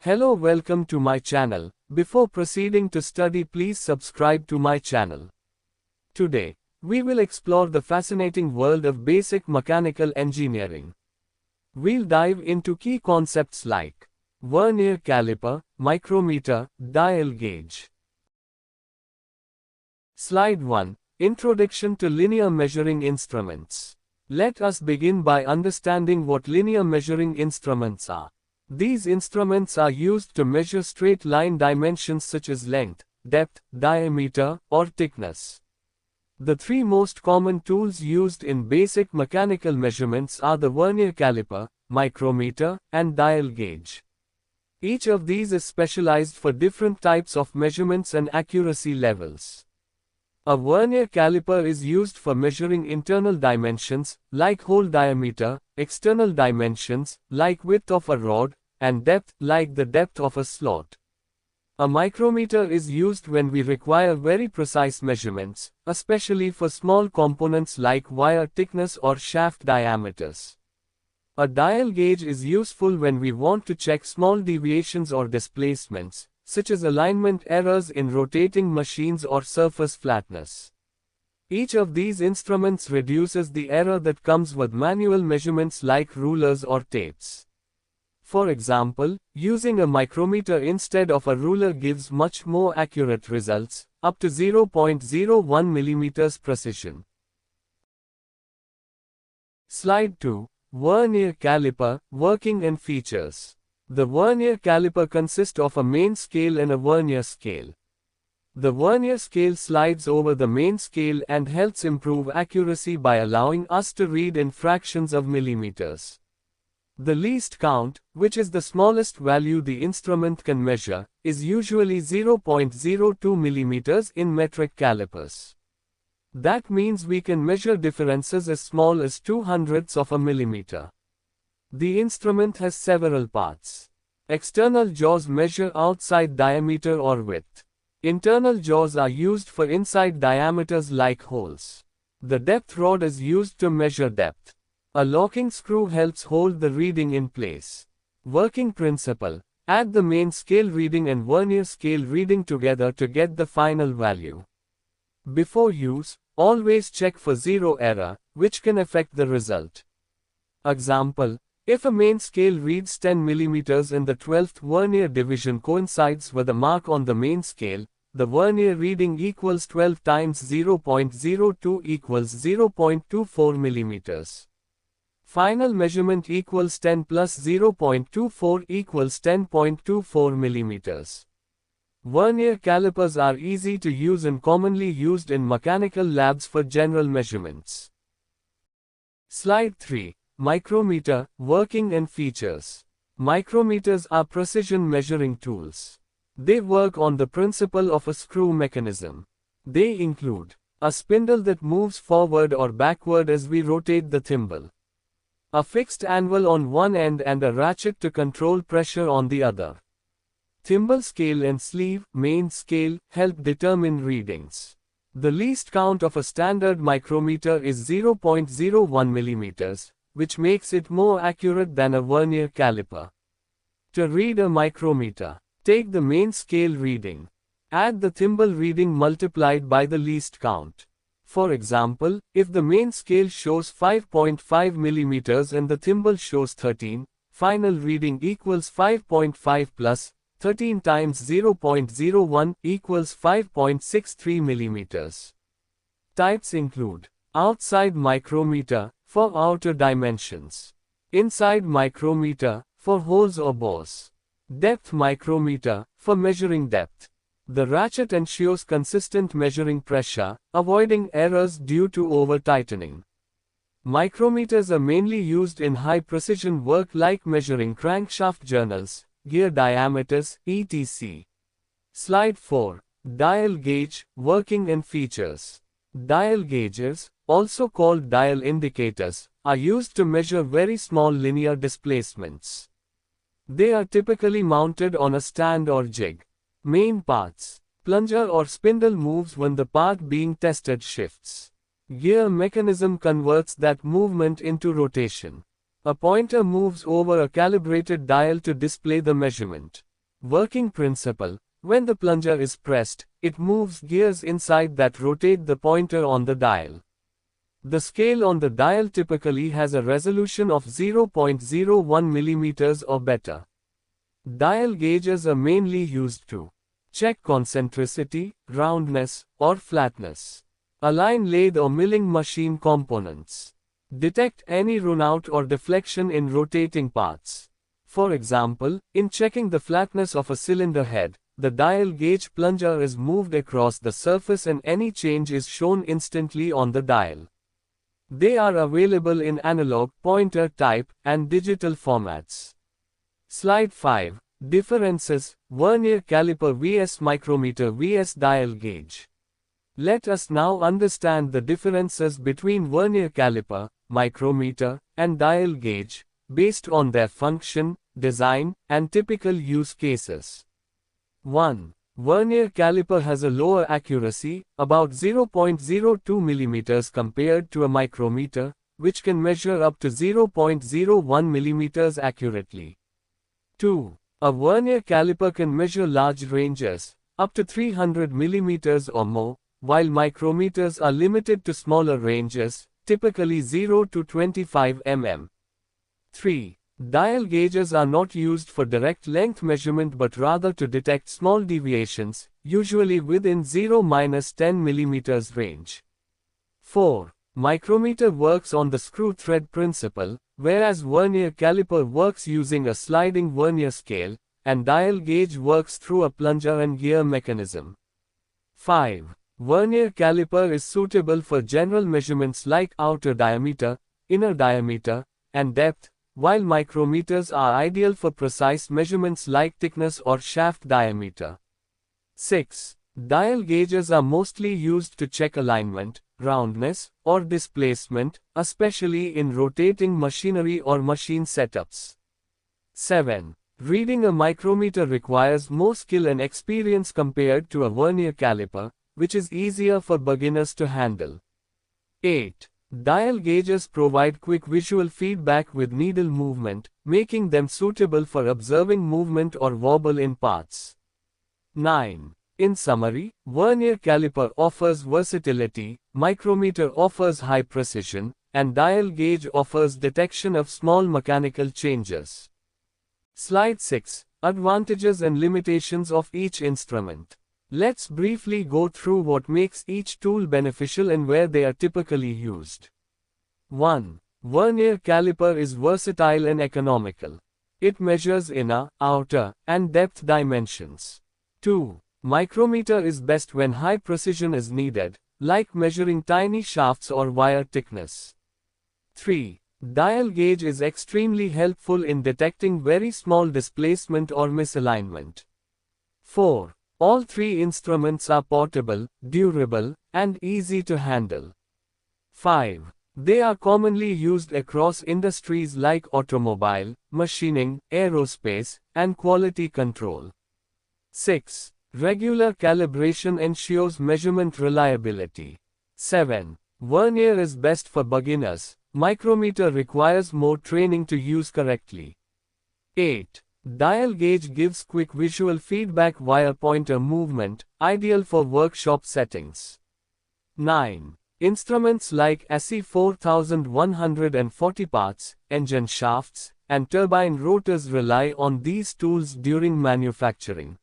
Hello, welcome to my channel. Before proceeding to study, please subscribe to my channel. Today, we will explore the fascinating world of basic mechanical engineering. We'll dive into key concepts like vernier caliper, micrometer, dial gauge. Slide 1. Introduction to linear measuring instruments. Let us begin by understanding what linear measuring instruments are. These instruments are used to measure straight line dimensions such as length, depth, diameter, or thickness. The three most common tools used in basic mechanical measurements are the vernier caliper, micrometer, and dial gauge. Each of these is specialized for different types of measurements and accuracy levels. A vernier caliper is used for measuring internal dimensions, like hole diameter, external dimensions, like width of a rod, and depth, like the depth of a slot. A micrometer is used when we require very precise measurements, especially for small components like wire thickness or shaft diameters. A dial gauge is useful when we want to check small deviations or displacements, such as alignment errors in rotating machines or surface flatness. Each of these instruments reduces the error that comes with manual measurements like rulers or tapes. For example, using a micrometer instead of a ruler gives much more accurate results, up to 0.01 mm precision. Slide 2. Vernier caliper, working and features. The vernier caliper consists of a main scale and a vernier scale. The vernier scale slides over the main scale and helps improve accuracy by allowing us to read in fractions of millimeters. The least count, which is the smallest value the instrument can measure, is usually 0.02 millimeters in metric calipers. That means we can measure differences as small as 0.02 of a millimeter. The instrument has several parts. External jaws measure outside diameter or width. Internal jaws are used for inside diameters like holes. The depth rod is used to measure depth. A locking screw helps hold the reading in place. Working principle: add the main scale reading and vernier scale reading together to get the final value. Before use, always check for zero error, which can affect the result. Example: if a main scale reads 10 mm and the 12th vernier division coincides with a mark on the main scale, the vernier reading equals 12 times 0.02 equals 0.24 mm. Final measurement equals 10 plus 0.24 equals 10.24 mm. Vernier calipers are easy to use and commonly used in mechanical labs for general measurements. Slide 3. Micrometer, working and features. Micrometers are precision measuring tools. They work on the principle of a screw mechanism. They include a spindle that moves forward or backward as we rotate the thimble, a fixed anvil on one end and a ratchet to control pressure on the other. Thimble scale and sleeve, main scale, help determine readings. The least count of a standard micrometer is 0.01 mm, which makes it more accurate than a vernier caliper. To read a micrometer, take the main scale reading. Add the thimble reading multiplied by the least count. For example, if the main scale shows 5.5 mm and the thimble shows 13, final reading equals 5.5 plus 13 times 0.01 equals 5.63 mm. Types include outside micrometer, for outer dimensions. Inside micrometer, for holes or bores. Depth micrometer, for measuring depth. The ratchet ensures consistent measuring pressure, avoiding errors due to over-tightening. Micrometers are mainly used in high-precision work like measuring crankshaft journals, gear diameters, etc. Slide 4. Dial gauge, working and features. Dial gauges, also called dial indicators, are used to measure very small linear displacements. They are typically mounted on a stand or jig. Main parts: plunger or spindle moves when the part being tested shifts. Gear mechanism converts that movement into rotation. A pointer moves over a calibrated dial to display the measurement. Working principle. When the plunger is pressed, it moves gears inside that rotate the pointer on the dial. The scale on the dial typically has a resolution of 0.01 mm or better. Dial gauges are mainly used to check concentricity, roundness, or flatness. Align lathe or milling machine components. Detect any runout or deflection in rotating parts. For example, in checking the flatness of a cylinder head, the dial gauge plunger is moved across the surface and any change is shown instantly on the dial. They are available in analog, pointer type, and digital formats. Slide 5. Differences: vernier caliper vs micrometer vs dial gauge. Let us now understand the differences between vernier caliper, micrometer, and dial gauge, based on their function, design, and typical use cases. 1. Vernier caliper has a lower accuracy, about 0.02 mm compared to a micrometer, which can measure up to 0.01 mm accurately. 2. A vernier caliper can measure large ranges, up to 300 mm or more, while micrometers are limited to smaller ranges, typically 0 to 25 mm. 3. Dial gauges are not used for direct length measurement but rather to detect small deviations, usually within 0-10 mm range. 4. Micrometer works on the screw thread principle, whereas vernier caliper works using a sliding vernier scale, and dial gauge works through a plunger and gear mechanism. 5. Vernier caliper is suitable for general measurements like outer diameter, inner diameter, and depth, while micrometers are ideal for precise measurements like thickness or shaft diameter. 6. Dial gauges are mostly used to check alignment, roundness, or displacement, especially in rotating machinery or machine setups. 7. Reading a micrometer requires more skill and experience compared to a vernier caliper, which is easier for beginners to handle. 8. Dial gauges provide quick visual feedback with needle movement, making them suitable for observing movement or wobble in parts. 9. In summary, vernier caliper offers versatility, micrometer offers high precision, and dial gauge offers detection of small mechanical changes. Slide 6. Advantages and limitations of each instrument. Let's briefly go through what makes each tool beneficial and where they are typically used. 1. Vernier caliper is versatile and economical. It measures inner, outer, and depth dimensions. 2. Micrometer is best when high precision is needed, like measuring tiny shafts or wire thickness. 3. Dial gauge is extremely helpful in detecting very small displacement or misalignment. 4. All three instruments are portable, durable, and easy to handle. 5. They are commonly used across industries like automobile, machining, aerospace, and quality control. 6. Regular calibration ensures measurement reliability. 7. Vernier is best for beginners. Micrometer requires more training to use correctly. 8. Dial gauge gives quick visual feedback via pointer movement, ideal for workshop settings. 9. Instruments like ASI 4140 parts, engine shafts, and turbine rotors rely on these tools during manufacturing.